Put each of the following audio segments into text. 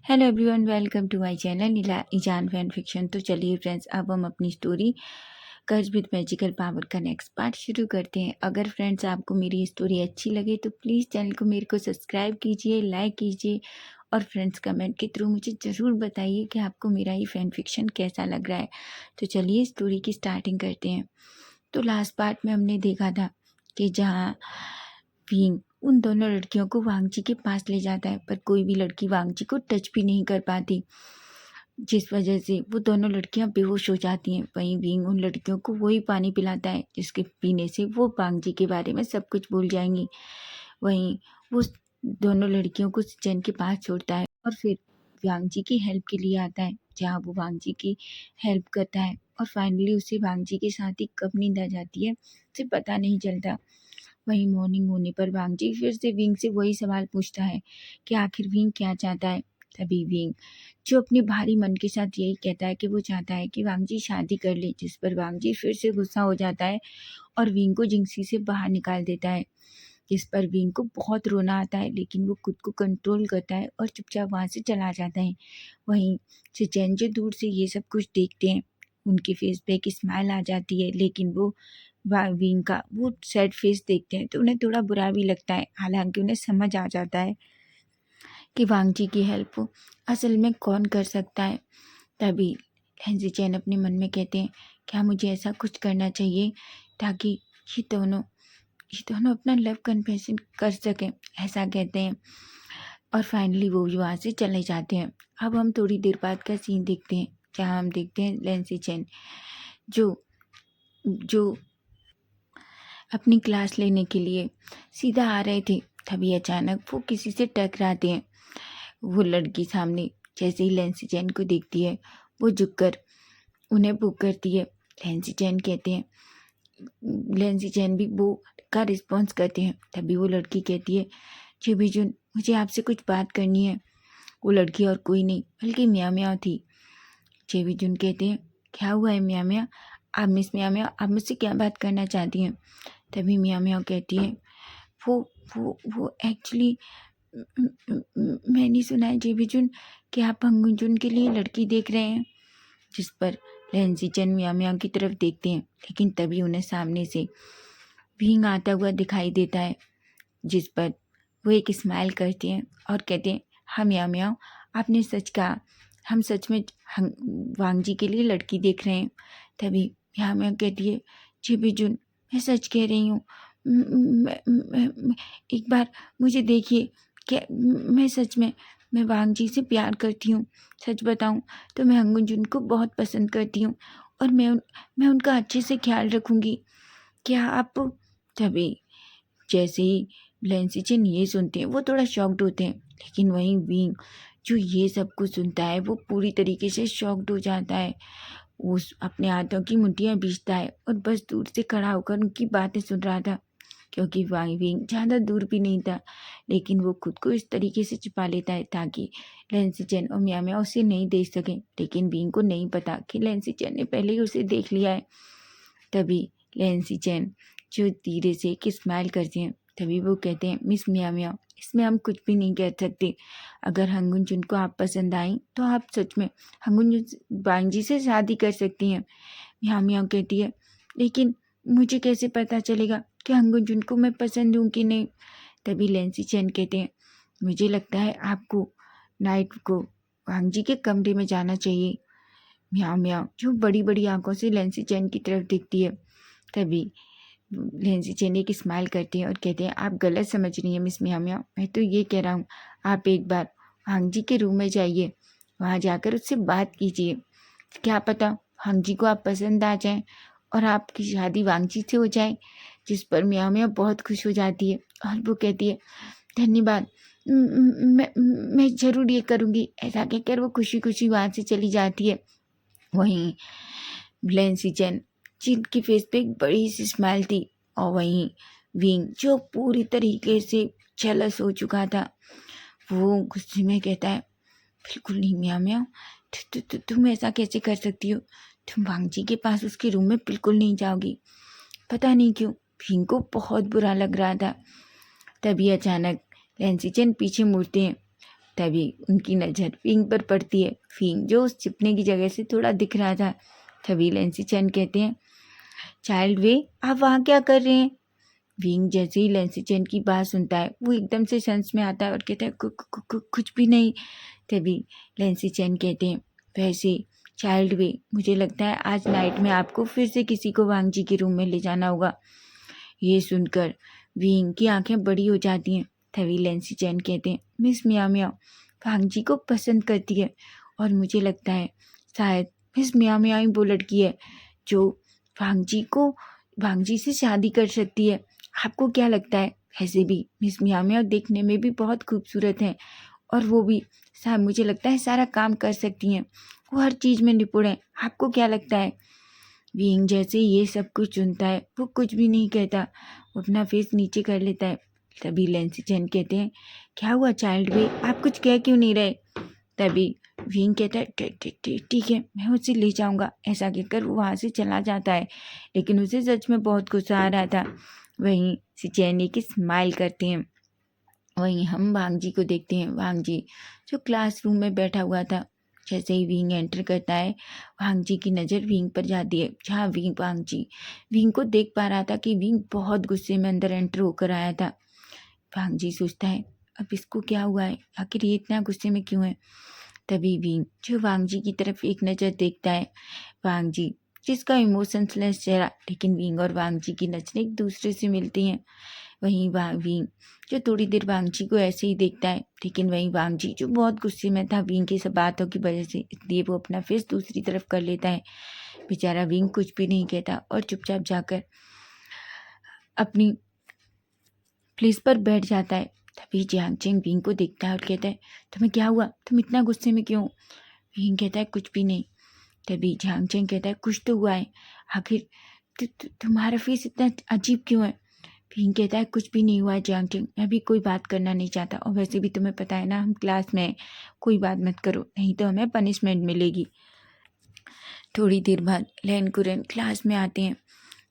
Hello everyone, welcome to my channel Ijaan fan fiction. तो चलिए friends, अब हम अपनी story Karz with magical power का नेक्स्ट पार्ट शुरू करते हैं। अगर फ्रेंड्स आपको मेरी स्टोरी अच्छी लगे तो प्लीज़ चैनल को मेरे को सब्सक्राइब कीजिए, लाइक कीजिए और फ्रेंड्स कमेंट के थ्रू मुझे ज़रूर बताइए कि आपको मेरा ये फैन फिक्शन कैसा लग रहा है। तो चलिए स्टोरी की स्टार्टिंग करते हैं। तो लास्ट पार्ट में हमने देखा था कि जहाँ विंग उन दोनों लड़कियों को वांगजी के पास ले जाता है, पर कोई भी लड़की वांगजी को टच भी नहीं कर पाती, जिस वजह से वो दोनों लड़कियां बेहोश हो जाती हैं। वहीं विंग उन लड़कियों को वही पानी पिलाता है जिसके पीने से वो वांगजी के बारे में सब कुछ भूल जाएंगी। वहीं वो दोनों लड़कियों को सिचेन के पास छोड़ता है और फिर वांगजी की हेल्प के लिए आता है, जहाँ वो वांगजी की हेल्प करता है और फाइनली उसे वांगजी के साथ ही कब नींद आ जाती है उसे पता नहीं चलता। वहीं मॉर्निंग होने पर वांगजी फिर से विंग से वही सवाल पूछता है कि आखिर विंग क्या चाहता है। तभी विंग जो अपने भारी मन के साथ यही कहता है कि वो चाहता है कि वांगजी शादी कर ले, जिस पर वांगजी फिर से गुस्सा हो जाता है और विंग को जिंगसी से बाहर निकाल देता है, जिस पर विंग को बहुत रोना आता है, लेकिन वो खुद को कंट्रोल करता है और चुपचाप वहाँ से चला जाता है। वहीं चेचेन जो दूर से ये सब कुछ देखते हैं, उनके फेस पे एक स्माइल आ जाती है, लेकिन वो विंग का वो सैड फेस देखते हैं तो उन्हें थोड़ा बुरा भी लगता है। हालांकि उन्हें समझ आ जाता है कि वांगजी की हेल्प असल में कौन कर सकता है। तभी लेंजी चैन अपने मन में कहते हैं, क्या मुझे ऐसा कुछ करना चाहिए ताकि ये दोनों अपना लव कन्फेशन कर सकें, ऐसा कहते हैं। और फाइनली वो वहाँ से चले जाते हैं। अब हम थोड़ी देर बाद का सीन देखते हैं, जहाँ हम देखते हैं लेंसी चैन जो जो अपनी क्लास लेने के लिए सीधा आ रहे थे। तभी अचानक वो किसी से टकराते हैं। वो लड़की सामने जैसे ही लेंसी चैन को देखती है, वो झुककर उन्हें बुक करती है। लेंसी चैन कहते हैं, लेंसी चैन भी वो का रिस्पॉन्स करते हैं। तभी वो लड़की कहती है, जी बिजुन, मुझे आपसे कुछ बात करनी है। वो लड़की और कोई नहीं बल्कि मियाँ मियाँ थी। जेबीजुन कहते हैं, क्या हुआ है मियाँ मियाँ, आप मिस मियाँ मियाँ आप मुझसे क्या बात करना चाहती हैं। तभी मियाँ मियाँ कहती है, वो वो एक्चुअली मैंने सुना है जेबीजुन कि आप हंगुंजुन के लिए लड़की देख रहे हैं। जिस पर लेंसी चैन मियाँ मियाँ की तरफ देखते हैं, लेकिन तभी उन्हें सामने से भींग आता हुआ दिखाई देता है, जिस पर वो एक स्माइल करते हैं और कहते हैं, हाँ मियाँ मियाँ, आपने सच कहा, हम सच में वांगजी के लिए लड़की देख रहे हैं। तभी मियाँ मियाँ कहती है, जी बिजुन, मैं सच कह रही हूँ, एक बार मुझे देखिए, क्या मैं सच में मैं वांगजी से प्यार करती हूँ। सच बताऊँ तो मैं हंगुंजुन को बहुत पसंद करती हूँ और मैं उनका अच्छे से ख्याल रखूँगी। क्या आप। तभी जैसे ही लेंसी चैन ये सुनते हैं, वो थोड़ा शॉक्ड होते हैं, लेकिन वहीं विंग जो ये सब कुछ सुनता है वो पूरी तरीके से शॉक्ड हो जाता है। वो अपने हाथों की मुट्ठियाँ बीचता है और बस दूर से खड़ा होकर उनकी बातें सुन रहा था, क्योंकि विंग ज़्यादा दूर भी नहीं था, लेकिन वो खुद को इस तरीके से छिपा लेता है ताकि लेंसी चैन और मियाँ मियाँ उसे नहीं देख सकें। लेकिन विंग को नहीं पता कि लेंसी चैन ने पहले ही उसे देख लिया है। तभी लेंसी चैन जो धीरे से एक स्माइल करते हैं, तभी वो कहते हैं, मिस मियाँ मियाँ, इसमें हम कुछ भी नहीं कह सकते। अगर हंगुंजुन को आप पसंद आई तो आप सच में हंगुंजुन वांगजी से शादी कर सकती हैं। मियाँ मियाँ कहती है, लेकिन मुझे कैसे पता चलेगा कि हंगुंजुन को मैं पसंद हूँ कि नहीं। तभी लेंसी चैन कहते हैं, मुझे लगता है आपको नाइट को वांगजी के कमरे में जाना चाहिए। मियाँ मियाँ जो बड़ी बड़ी आंखों से लेंसी चैन की तरफ देखती है। तभी लेंसी चैन एक स्माइल करते हैं और कहते हैं, आप गलत समझ रही हैं मिस मियाँ मियाँ, मैं तो ये कह रहा हूँ आप एक बार हांगजी के रूम में जाइए, वहाँ जाकर उससे बात कीजिए। क्या पता हांगजी को आप पसंद आ जाएं और आपकी शादी वांगजी से हो जाए। जिस पर मियाँ मियाँ बहुत खुश हो जाती है और वो कहती है, धन्यवाद, मैं ज़रूर ये करूँगी। ऐसा कहकर वो खुशी खुशी वहाँ से चली जाती है। वहीं लेंसी चैन जिनकी फेस पे एक बड़ी सी स्माइल थी, और वहीं विंग जो पूरी तरीके से जेलस हो चुका था, वो गुस्से में कहता है, बिल्कुल नहीं मियाँ मियाँ, तुम ऐसा कैसे कर सकती हो। तुम वांगजी के पास उसके रूम में बिल्कुल नहीं जाओगी। पता नहीं क्यों विंग को बहुत बुरा लग रहा था। तभी अचानक लेंसी चैन पीछे मुड़ते हैं। तभी उनकी नज़र विंग पर पड़ती है। विंग जो उस छिपने की जगह से थोड़ा दिख रहा था। तभी लेंसी चैन कहते हैं, चाइल्ड वे आप वहाँ क्या कर रहे हैं? विंग जैसे ही लेंसी चैन की बात सुनता है वो एकदम से सेंस में आता है और कहता है कुछ भी नहीं। तभी लेंसी चैन कहते हैं, वैसे चाइल्ड वे मुझे लगता है आज नाइट में आपको फिर से किसी को वांग जी के रूम में ले जाना होगा। ये सुनकर विंग की आंखें बड़ी हो जाती हैं। तभी लेंसी चैन कहते हैं, मिस मियाँ मियाँ वांग जी को पसंद करती है और मुझे लगता है शायद मिस मियाँ मियाँ ही वो लड़की है जो वांग जी से शादी कर सकती है। आपको क्या लगता है? ऐसे भी मिस मियाँ मियाँ देखने में भी बहुत खूबसूरत हैं और वो भी मुझे लगता है सारा काम कर सकती हैं। वो हर चीज़ में निपुण है। आपको क्या लगता है? विंग जैसे ये सब कुछ सुनता है वो कुछ भी नहीं कहता, वो अपना फेस नीचे कर लेता है। तभी लेंसी चैन कहते हैं, क्या हुआ चाइल्ड वे आप कुछ कह क्यों नहीं रहे? तभी विंग कहता है, ठीक है मैं उसे ले जाऊंगा। ऐसा कहकर वो वहाँ से चला जाता है, लेकिन उसे सच में बहुत गुस्सा आ रहा था। वहीं सिचैन एक स्माइल करते हैं। वहीं हम वांग जी को देखते हैं। वांग जी जो क्लासरूम में बैठा हुआ था, जैसे ही विंग एंटर करता है वांग जी की नज़र विंग पर जाती है, जहाँ वांग जी विंग को देख पा रहा था कि विंग बहुत गुस्से में अंदर एंटर होकर आया था। वांग जी सोचता है अब इसको क्या हुआ है, आखिर ये इतना गुस्से में क्यों है? तभी विंग जो वांग जी की तरफ एक नज़र देखता है। वांग जी जिसका इमोशनलेस चेहरा, लेकिन विंग और वांग जी की नज़रें एक दूसरे से मिलती हैं। वहीं विंग जो थोड़ी देर वांग जी को ऐसे ही देखता है, लेकिन वहीं वांग जी जो बहुत गुस्से में था विंग की सब बातों की वजह से, इसलिए वो अपना फेस दूसरी तरफ कर लेता है। बेचारा विंग कुछ भी नहीं कहता और चुपचाप जाकर अपनी प्लेस पर बैठ जाता है। तभी जियांग चेंग विंग को देखता है और कहता है, तुम्हें क्या हुआ, तुम इतना गुस्से में क्यों? विंग कहता है, कुछ भी नहीं। तभी जियांग चेंग कहता है, कुछ तो हुआ है, आखिर तुम्हारा फेस इतना अजीब क्यों है? विंग कहता है, कुछ भी नहीं हुआ है जियांग चेंग, मैं भी कोई बात करना नहीं चाहता, और वैसे भी तुम्हें पता है ना हम क्लास में हैं, कोई बात मत करो नहीं तो हमें पनिशमेंट मिलेगी। थोड़ी देर बाद लैन कुरैन क्लास में आते हैं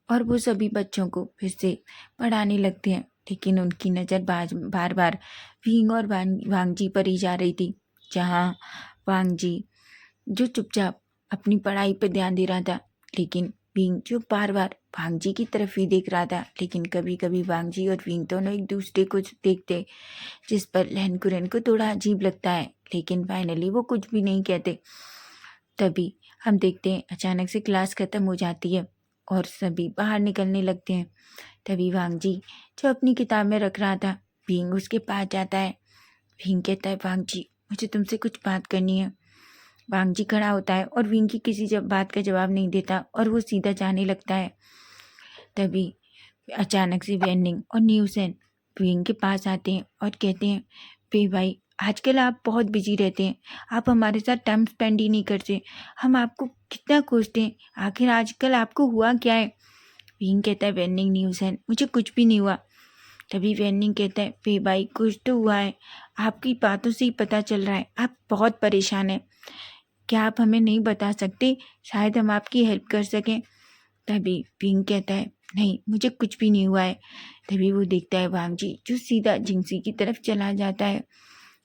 और वो सभी बच्चों को फिर से पढ़ाने लगते हैं, लेकिन उनकी नज़र बार बार विंग और वांग जी पर ही जा रही थी, जहाँ वांग जी जो चुपचाप अपनी पढ़ाई पर ध्यान दे रहा था, लेकिन विंग जो बार बार वांग जी की तरफ ही देख रहा था। लेकिन कभी कभी वांग जी और विंग दोनों एक दूसरे को देखते, जिस पर लैन कुरैन को थोड़ा अजीब लगता है, लेकिन फाइनली वो कुछ भी नहीं कहते। तभी हम देखते हैं अचानक से क्लास खत्म हो जाती है और सभी बाहर निकलने लगते हैं। तभी वांग जी जो अपनी किताब में रख रहा था, विंग उसके पास जाता है। विंग कहता है, वांग जी मुझे तुमसे कुछ बात करनी है। वांग जी खड़ा होता है और विंग की किसी बात का जवाब नहीं देता और वो सीधा जाने लगता है। तभी अचानक से वेनिंग और न्यूसेन विंग के पास आते हैं और कहते हैं, वे भाई आजकल आप बहुत बिजी रहते हैं, आप हमारे साथ टाइम स्पेंड ही नहीं करते, हम आपको कितना खोजते हैं, आखिर आजकल आपको हुआ क्या है? विंग कहता है, वेनिंग न्यूसेन मुझे कुछ भी नहीं हुआ। तभी वेनिंग कहता है, वे भाई कुछ तो हुआ है, आपकी बातों से ही पता चल रहा है आप बहुत परेशान हैं, क्या आप हमें नहीं बता सकते, शायद हम आपकी हेल्प कर सकें। तभी विंग कहता है, नहीं मुझे कुछ भी नहीं हुआ है। तभी वो देखता है वांग जी जो सीधा जिंगसी की तरफ चला जाता है।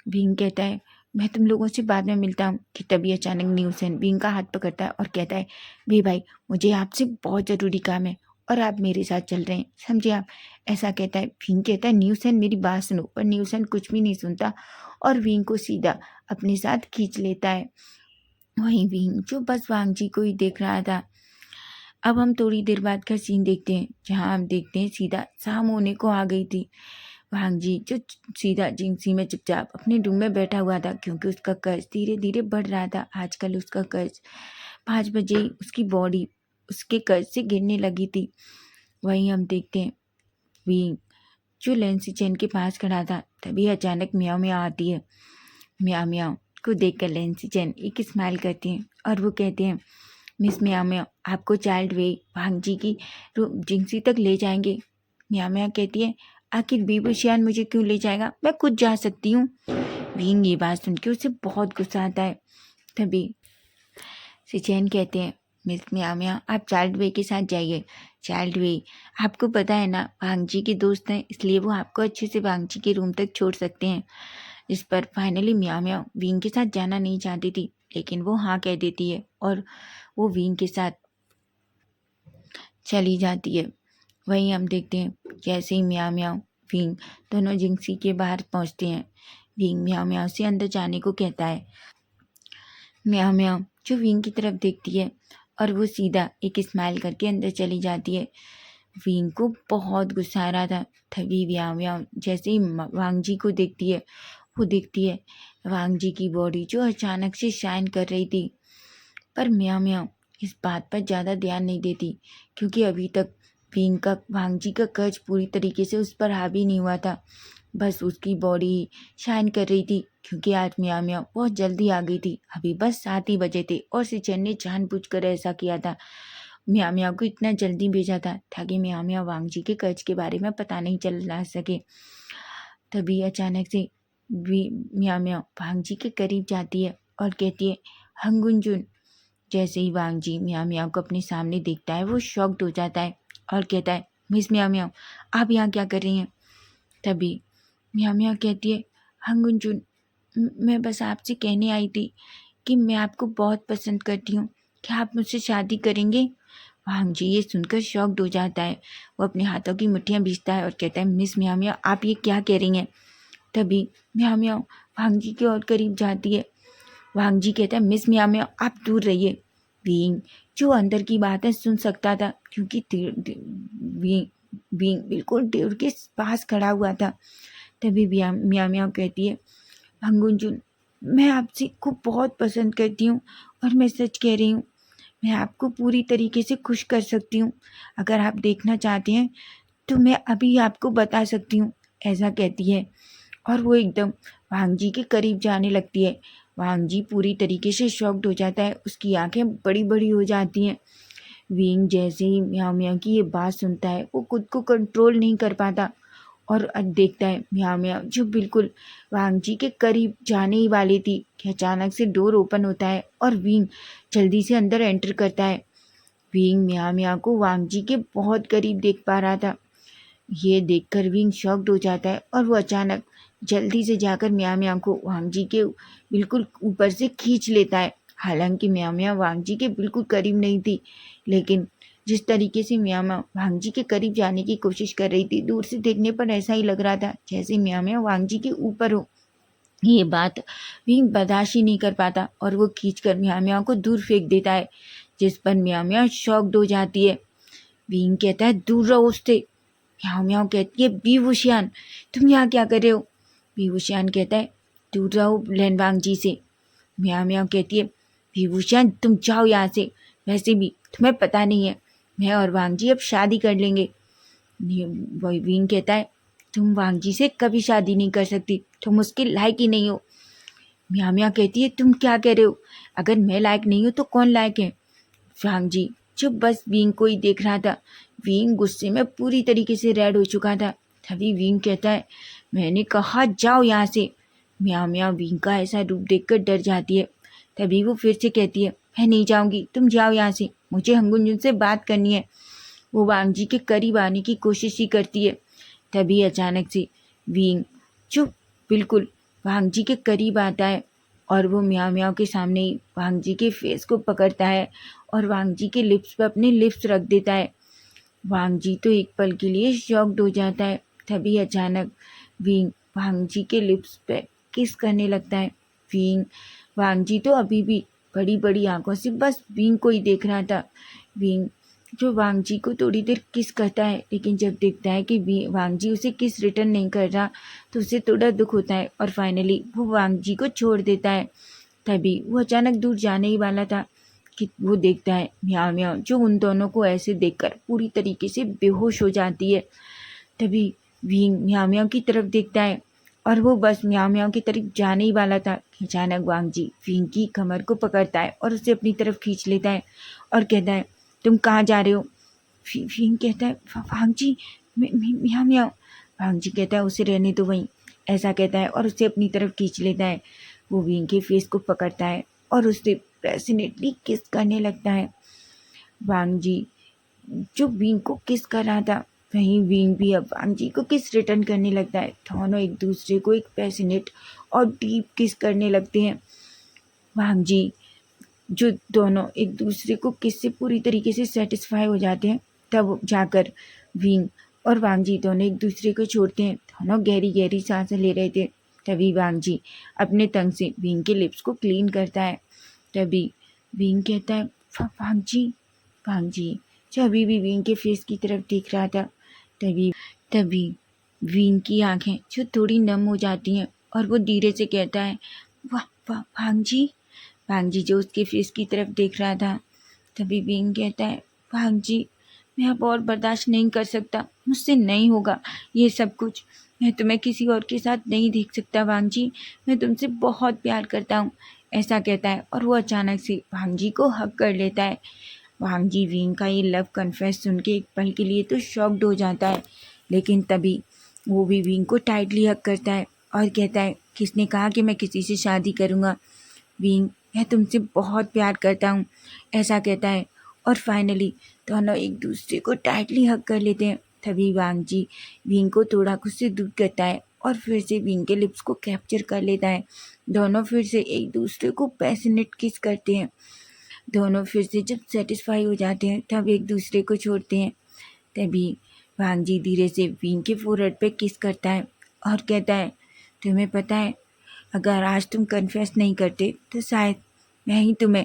विंग कहता है, मैं तुम लोगों से बाद में मिलता हूँ। कि तभी अचानक न्यूसेन विंग का हाथ पकड़ता है और कहता है, वे भाई मुझे आपसे बहुत ज़रूरी काम है और आप मेरे साथ चल रहे हैं, समझे आप? ऐसा कहता है। विंग कहता है, न्यूसेन मेरी बात सुनो, पर न्यूसेन कुछ भी नहीं सुनता और विंग को सीधा अपने साथ खींच लेता है। वहीं विंग जो बस वांग जी को ही देख रहा था। अब हम थोड़ी देर बाद का सीन देखते हैं, जहाँ हम देखते हैं सीधा शाम होने को आ गई थी। वांग जी जो सीधा जिंगसी में चुपचाप अपने रूम में बैठा हुआ था, क्योंकि उसका कर्ज धीरे धीरे बढ़ रहा था। आजकल उसका कर्ज 5 बजे ही उसकी बॉडी उसके कर्ज से गिरने लगी थी। वहीं हम देखते हैं विंग जो लेंसी चैन के पास खड़ा था। तभी अचानक म्याओ म्याओ आती है। म्याओ म्याओ को देखकर लेंसी चैन एक स्माइल करती हैं और वो कहते हैं, मिस म्याओ म्याओ आपको चाइल्ड वे वांग जी की जिंगसी तक ले जाएंगे। म्याओ म्याओ कहती है, आखिर बीबूशियान मुझे क्यों ले जाएगा, मैं खुद जा सकती हूँ। विंग ये बात सुन के उसे बहुत गुस्सा आता है। तभी सिचैन कहते हैं, मिस म्याओ म्याओ आप चाइल्ड वे के साथ जाइए। चाइल्ड वे आपको पता है ना वांग जी के दोस्त हैं, इसलिए वो आपको अच्छे से वांग जी के रूम तक छोड़ सकते हैं। इस पर फाइनली म्याओ म्याओ विंग के साथ जाना नहीं चाहती थी, लेकिन वो हाँ कह देती है और वो विंग के साथ चली जाती है। वहीं हम देखते हैं जैसे ही म्याओ म्याओ विंग दोनों जिंक्सी के बाहर पहुंचते हैं, विंग म्याओ म्याओ से अंदर जाने को कहता है। म्याओ म्याओ जो विंग की तरफ देखती है और वो सीधा एक स्माइल करके अंदर चली जाती है। विंग को बहुत गुस्सा आ रहा था, तभी म्याओ म्याओ जैसे ही वांग जी को देखती है, वो देखती है वांग जी की बॉडी जो अचानक से शाइन कर रही थी। पर म्याओ म्याओ इस बात पर ज़्यादा ध्यान नहीं देती, क्योंकि अभी तक वांग जी का कर्ज पूरी तरीके से उस पर हावी नहीं हुआ था। बस उसकी बॉडी ही शाइन कर रही थी, क्योंकि आज म्याओ म्याओ बहुत जल्दी आ गई थी। अभी बस 7 ही बजे थे और सिचन ने जानबूझकर ऐसा किया था, म्याओ म्याओ को इतना जल्दी भेजा था ताकि म्याओ म्याओ वांग जी के कर्ज के बारे में पता नहीं चला सके। तभी अचानक से म्याओ म्याओ वांग जी के करीब जाती है और कहती है हंगुंजुन। जैसे ही वांग जी म्याओ म्याओ को अपने सामने देखता है, वो शॉक्ड हो जाता है और कहता है मिस म्याओ म्याओ, आप यहाँ क्या कर रही हैं? तभी म्याओ म्याओ कहती है हंगुंजुन, मैं बस आपसे कहने आई थी कि मैं आपको बहुत पसंद करती हूँ, क्या आप मुझसे शादी करेंगे? वांग जी ये सुनकर शॉक्ड हो जाता है, वो अपने हाथों की मुट्ठियाँ भींचता है और कहता है मिस म्याओ म्याओ, आप ये क्या कह रही हैं? तभी म्याओ म्याओ वांग जी के और करीब जाती है। वांग जी कहता है मिस म्याओ म्याओ, आप दूर रहिए। बीइंग जो अंदर की बातें सुन सकता था, क्योंकि बीइंग बिल्कुल डोर के पास खड़ा हुआ था। तभी म्याओ म्याओ कहती है हंगुंजुन, मैं आपसे को बहुत पसंद करती हूँ और मैं सच कह रही हूँ, मैं आपको पूरी तरीके से खुश कर सकती हूँ। अगर आप देखना चाहते हैं तो मैं अभी आपको बता सकती हूँ, ऐसा कहती है। और वो एकदम वांग जी के करीब जाने लगती है। वांग जी पूरी तरीके से शॉक्ड हो जाता है, उसकी आंखें बड़ी बड़ी हो जाती हैं। विंग जैसे ही म्याओ म्याओ की ये बात सुनता है, वो खुद को कंट्रोल नहीं कर पाता और देखता है म्याओ म्याओ जो बिल्कुल वांग जी के करीब जाने ही वाली थी कि अचानक से डोर ओपन होता है और विंग जल्दी से अंदर एंटर करता है। विंग म्याओ म्याओ को वांग जी के बहुत करीब देख पा रहा था। ये देखकर विंग शॉक्ड हो जाता है और वो अचानक जल्दी से जाकर म्याओ म्याओ को वांग जी के बिल्कुल ऊपर से खींच लेता है। हालांकि म्याओ म्याओ वांग जी के बिल्कुल करीब नहीं थी, लेकिन जिस तरीके से म्याओ म्याओ वांग जी के करीब जाने की कोशिश कर रही थी, दूर से देखने पर ऐसा ही लग रहा था जैसे म्याओ म्याओ वांग जी के ऊपर हो। ये बात विंग बर्दाश्त ही नहीं कर पाता और वो खींचकर म्याओ म्याओ को दूर फेंक देता है, जिस पर म्याओ म्याओ शॉक्ड हो जाती है। विंग कहता है दूर रहो उससे। म्याओ म्याओ कहती है बीवुशियान, तुम यहाँ क्या कर रहे हो? बीवुशियान कहता है दूर रहो लैनवांग जी से। म्याओ म्याओ कहती है बीवुशियान तुम जाओ यहाँ से, वैसे भी तुम्हें पता नहीं है मैं और वांग जी अब शादी कर लेंगे। विंग कहता है तुम वांग जी से कभी शादी नहीं कर सकती, तुम उसके लायक ही नहीं हो। म्याओ म्याओ कहती है तुम क्या कह रहे हो? अगर मैं लायक नहीं हूँ तो कौन लायक है? वांग जी जो बस विंग को ही देख रहा था। विंग गुस्से में पूरी तरीके से रेड हो चुका था। तभी विंग कहता है मैंने कहा जाओ यहाँ से। म्याओ म्याओ विंग का ऐसा रूप देखकर डर जाती है। तभी वो फिर से कहती है मैं नहीं जाऊंगी, तुम जाओ यहाँ से, मुझे हंगुंजुन से बात करनी है। वो वांग जी के करीब आने की कोशिश ही करती है। तभी अचानक से विंग जो बिल्कुल वांग जी के करीब आता है और वो म्याओ म्याओ के सामने ही वांग जी के फेस को पकड़ता है और वांग जी के लिप्स पर अपने लिप्स रख देता है। वांग जी तो एक पल के लिए शॉक्ड हो जाता है। तभी अचानक विंग वांग जी के लिप्स पे किस करने लगता है। वांग जी तो अभी भी बड़ी बड़ी आंखों से बस विंग को ही देख रहा था। विंग जो वांग जी को थोड़ी देर किस करता है, लेकिन जब देखता है कि वांग जी उसे किस रिटर्न नहीं कर रहा तो उसे थोड़ा दुख होता है और फाइनली वो वांग जी को छोड़ देता है। तभी वो अचानक दूर जाने ही वाला था कि वो देखता है म्याओ म्याओ जो उन दोनों को ऐसे देखकर पूरी तरीके से बेहोश हो जाती है। तभी विंग म्याओ म्याओ की तरफ देखता है और वो बस म्याओ म्याओ की तरफ जाने ही वाला था कि अचानक वांग जी विंग की कमर को पकड़ता है और उसे अपनी तरफ खींच लेता है और कहता है तुम कहाँ जा रहे हो? विंग कहता है वांग जी म्याओ म्याओ। वांग जी कहता है उसे रहने दो वहीं, ऐसा कहता है और उसे अपनी तरफ खींच लेता है। वो विंग के फेस को पकड़ता है और उससे पैशनेटली किस करने लगता है। वांग जी जो विंग को किस कर रहा था, वहीं विंग भी अब वांग जी को किस रिटर्न करने लगता है। दोनों एक दूसरे को एक पैशनेट और डीप किस करने लगते हैं। वांग जी जो दोनों एक दूसरे को किस से पूरी तरीके से सेटिस्फाई हो जाते हैं, तब जाकर विंग और वांग जी दोनों एक दूसरे को छोड़ते हैं। दोनों गहरी गहरी सांसें ले रहे थे। तभी वांग जी अपने टंग से विंग के लिप्स को क्लीन करता है। तभी विंग कहता है, वांग जी। वांग जी जो अभी भी विंग के फेस की तरफ देख रहा था, तभी तभी विंग की आंखें जो थोड़ी नम हो जाती हैं और वो धीरे से कहता है, वाह वाह वांग जी। वांग जी जो उसके फेस की तरफ देख रहा था, तभी विंग कहता है, वांग जी मैं अब और बर्दाश्त नहीं कर सकता, मुझसे नहीं होगा ये सब कुछ। मैं तुम्हें किसी और के साथ नहीं देख सकता वांग जी, मैं तुमसे बहुत प्यार करता हूँ। ऐसा कहता है और वो अचानक से वांग जी को हक कर लेता है। वांग जी विंग का ये लव कन्फेस सुन के एक पल के लिए तो शॉक्ड हो जाता है, लेकिन तभी वो भी विंग को टाइटली हक करता है और कहता है, किसने कहा कि मैं किसी से शादी करूँगा। विंग मैं तुमसे बहुत प्यार करता हूँ, ऐसा कहता है। और फाइनली दोनों एक दूसरे को टाइटली हग कर लेते हैं। तभी वांग जी विंग को थोड़ा खुद से दूर करता है और फिर से विंग के लिप्स को कैप्चर कर लेता है। दोनों फिर से एक दूसरे को पैशनेट किस करते हैं। दोनों फिर से जब सेटिस्फाई हो जाते हैं तब एक दूसरे को छोड़ते हैं। तभी वांग जी धीरे से विंग के फोरहेड पे किस करता है और कहता है, तुम्हें पता है अगर आज तुम कन्फेस नहीं करते तो शायद मैं ही तुम्हें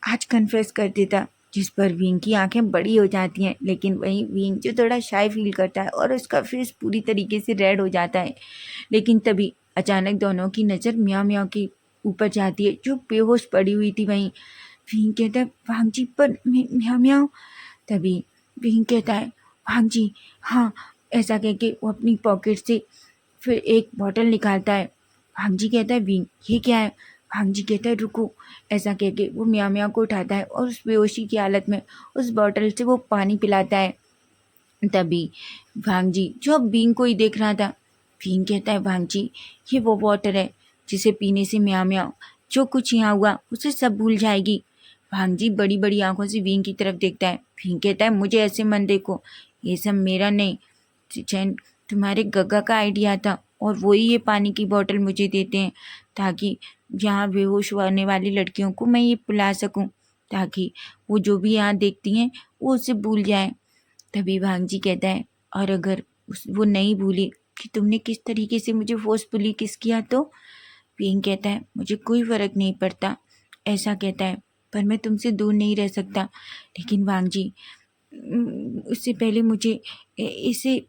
आज कन्फेस कर देता। जिस पर विंग की आंखें बड़ी हो जाती हैं, लेकिन वहीं विंग जो थोड़ा शाय फील करता है और उसका फेस पूरी तरीके से रेड हो जाता है। लेकिन तभी अचानक दोनों की नज़र म्याओ म्याओ के ऊपर जाती है जो बेहोश पड़ी हुई थी। वहीं विंग कहता है, वांग जी पर म्याओ म्याओ। तभी विंग कहता है, वांग जी हाँ। ऐसा कह के वो अपनी पॉकेट से फिर एक बॉटल निकालता है। वांग जी कहता है, विंग ये क्या है। वांग जी कहता है, रुको। ऐसा कह के वो म्याओ म्याओ को उठाता है और उस बेहोशी की हालत में उस बॉटल से वो पानी पिलाता है। तभी वांग जी जो अब विंग को ही देख रहा था, विंग कहता है, वांग जी ये वो वाटर है जिसे पीने से म्याओ म्याओ जो कुछ यहाँ हुआ उसे सब भूल जाएगी। वांग जी बड़ी बड़ी आंखों से विंग की तरफ देखता है। विंग कहता है, मुझे ऐसे मन देखो, ये सब मेरा नहीं, चैन तुम्हारे गग्गा का आइडिया था और वही ये पानी की बोतल मुझे देते हैं ताकि यहाँ बेहोश होने वाली लड़कियों को मैं ये पिला सकूं, ताकि वो जो भी यहाँ देखती हैं वो उसे भूल जाएं। तभी वांग जी कहता है, और अगर वो नहीं भूली कि तुमने किस तरीके से मुझे फोर्सफुली किस किया तो। विंग कहता है, मुझे कोई फ़र्क नहीं पड़ता। ऐसा कहता है, पर मैं तुमसे दूर नहीं रह सकता। लेकिन वांग जी उससे पहले मुझे इसे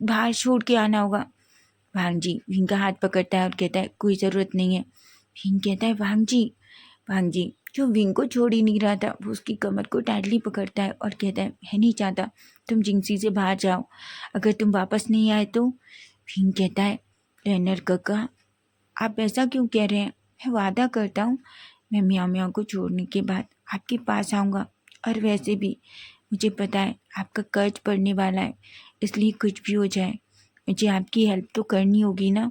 बाहर छोड़ के आना होगा। वांग जी विंग का हाथ पकड़ता है और कहता है, कोई ज़रूरत नहीं है। विंग कहता है, वांग जी जो विंग को छोड़ ही नहीं रहा था, वो उसकी कमर को टाइटली पकड़ता है और कहता है, मैं नहीं चाहता तुम जिंसी से बाहर जाओ, अगर तुम वापस नहीं आए तो। विंग कहता है, रेनर काका आप ऐसा क्यों कह रहे हैं। मैं वादा करता हूँ मैं म्याओ म्याओ को छोड़ने के बाद आपके पास आऊँगा, और वैसे भी मुझे पता है आपका कर्ज पड़ने वाला है, इसलिए कुछ भी हो जाए मुझे आपकी हेल्प तो करनी होगी ना।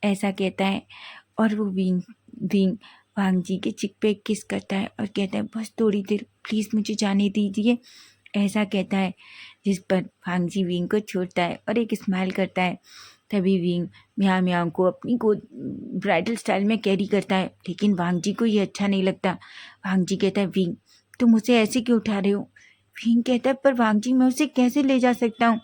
ऐसा कहता है और वो विंग विंग वांग जी के चिक पे किस करता है और कहता है, बस थोड़ी देर प्लीज़ मुझे जाने दीजिए। ऐसा कहता है, जिस पर वांग जी विंग को छोड़ता है और एक स्माइल करता है। तभी विंग म्याओ म्याओ को अपनी गोद ब्राइडल स्टाइल में कैरी करता है, लेकिन वांग जी को ये अच्छा नहीं लगता। वांग जी कहता है, विंग तुम उसे ऐसे क्यों उठा रहे हो। विंग कहता है, पर वांग जी मैं उसे कैसे ले जा सकता हूँ।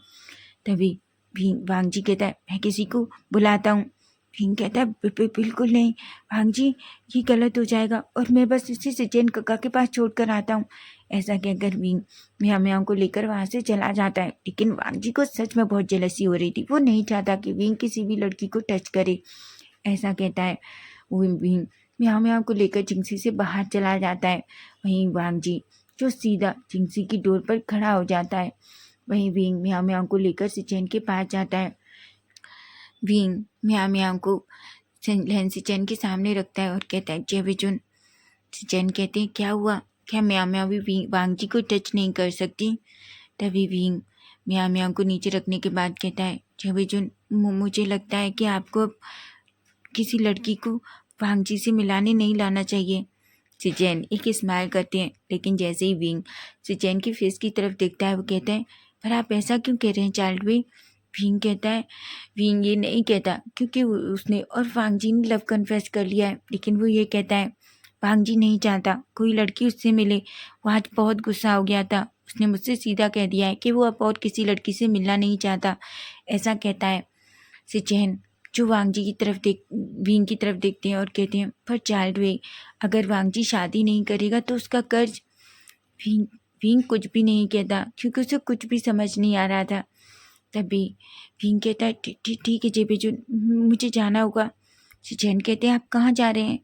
तभी वांग जी कहता है, मैं किसी को बुलाता हूँ। विंग कहता है, बिल्कुल नहीं वांग जी, ये गलत हो जाएगा और मैं बस इसे सचेन काका के पास छोड़ कर आता हूँ। ऐसा कहकर विंग म्याओ म्याओ को लेकर वहाँ से चला जाता है। लेकिन वांग जी को सच में बहुत जेलसी हो रही थी, वो नहीं चाहता कि विंग किसी भी लड़की को टच करे। ऐसा कहता है वो विंग म्याओ म्याओ को लेकर जिंसी से बाहर चला जाता है। वहीं वांग जी जो सीधा जिंसी की डोर पर खड़ा हो जाता है। वहीं विंग म्याओ म्याओ को लेकर सिचेन के पास जाता है। विंग म्याओ म्याओ को सिचेन के सामने रखता है और कहता है, जय विजुन। सिचेन कहते हैं, क्या हुआ, क्या म्याओ म्याओ भी वांग जी को टच नहीं कर सकती। तभी विंग म्याओ म्याओ को नीचे रखने के बाद कहता है, जय विजुन मुझे लगता है कि आपको अब किसी लड़की को वांग जी से मिलाने नहीं लाना चाहिए। सिचेन एक स्माइल करते हैं, लेकिन जैसे ही विंग सिचेन के फेस की तरफ देखता है वो कहता है, पर आप ऐसा क्यों कह रहे हैं चाइल्ड वे। भीम कहता है, भीम ये नहीं कहता क्योंकि उसने और वांग जी ने लव कन्फेस कर लिया है, लेकिन वो ये कहता है वांग जी नहीं चाहता कोई लड़की उससे मिले। वो आज बहुत गुस्सा हो गया था, उसने मुझसे सीधा कह दिया है कि वो अब और किसी लड़की से मिलना नहीं चाहता, ऐसा कहता है सिचैन, जो वांग जी की तरफ भीम की तरफ देखते हैं और कहते हैं पर चाइल्ड वे, अगर वांग जी शादी नहीं करेगा तो उसका कर्ज। भीम भीम कुछ भी नहीं कहता क्योंकि उसे कुछ भी समझ नहीं आ रहा था। तभी भीम कहता है ठीक है जेबेजुन, मुझे जाना होगा। सिचैन कहते हैं आप कहाँ जा रहे हैं?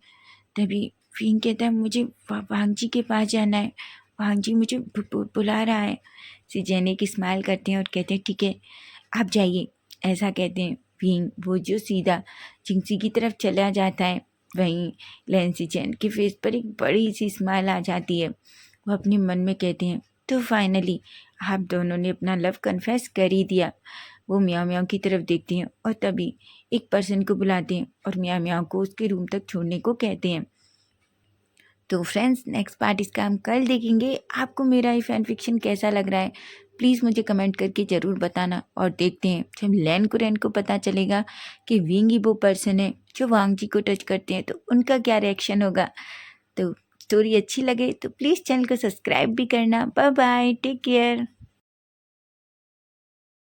तभी भीम कहता है मुझे वांग जी के पास जाना है, वांग जी मुझे बुला रहा है। सिचैन एक स्माइल करते हैं और कहते हैं ठीक है आप जाइए, ऐसा कहते हैं भीम वो जो सीधा चिंगसी की तरफ चला जाता है। वहीं लैंसी चैन के फेस पर एक बड़ी सी स्माइल आ जाती है। वो अपने मन में कहते हैं तो फाइनली आप दोनों ने अपना लव कन्फेस कर ही दिया। वो म्याओ म्याओ की तरफ देखते हैं और तभी एक पर्सन को बुलाते हैं और म्याओ म्याओ को उसके रूम तक छोड़ने को कहते हैं। तो फ्रेंड्स नेक्स्ट पार्ट इसका हम कल देखेंगे। आपको मेरा ये फैन फिक्शन कैसा लग रहा है प्लीज़ मुझे कमेंट करके ज़रूर बताना। और देखते हैं जब लैन कुरैन को पता चलेगा कि विंग ही वो पर्सन है जो वांग जी को टच करते हैं तो उनका क्या रिएक्शन होगा। तो स्टोरी अच्छी लगे तो प्लीज़ चैनल को सब्सक्राइब भी करना। Bye bye, take care.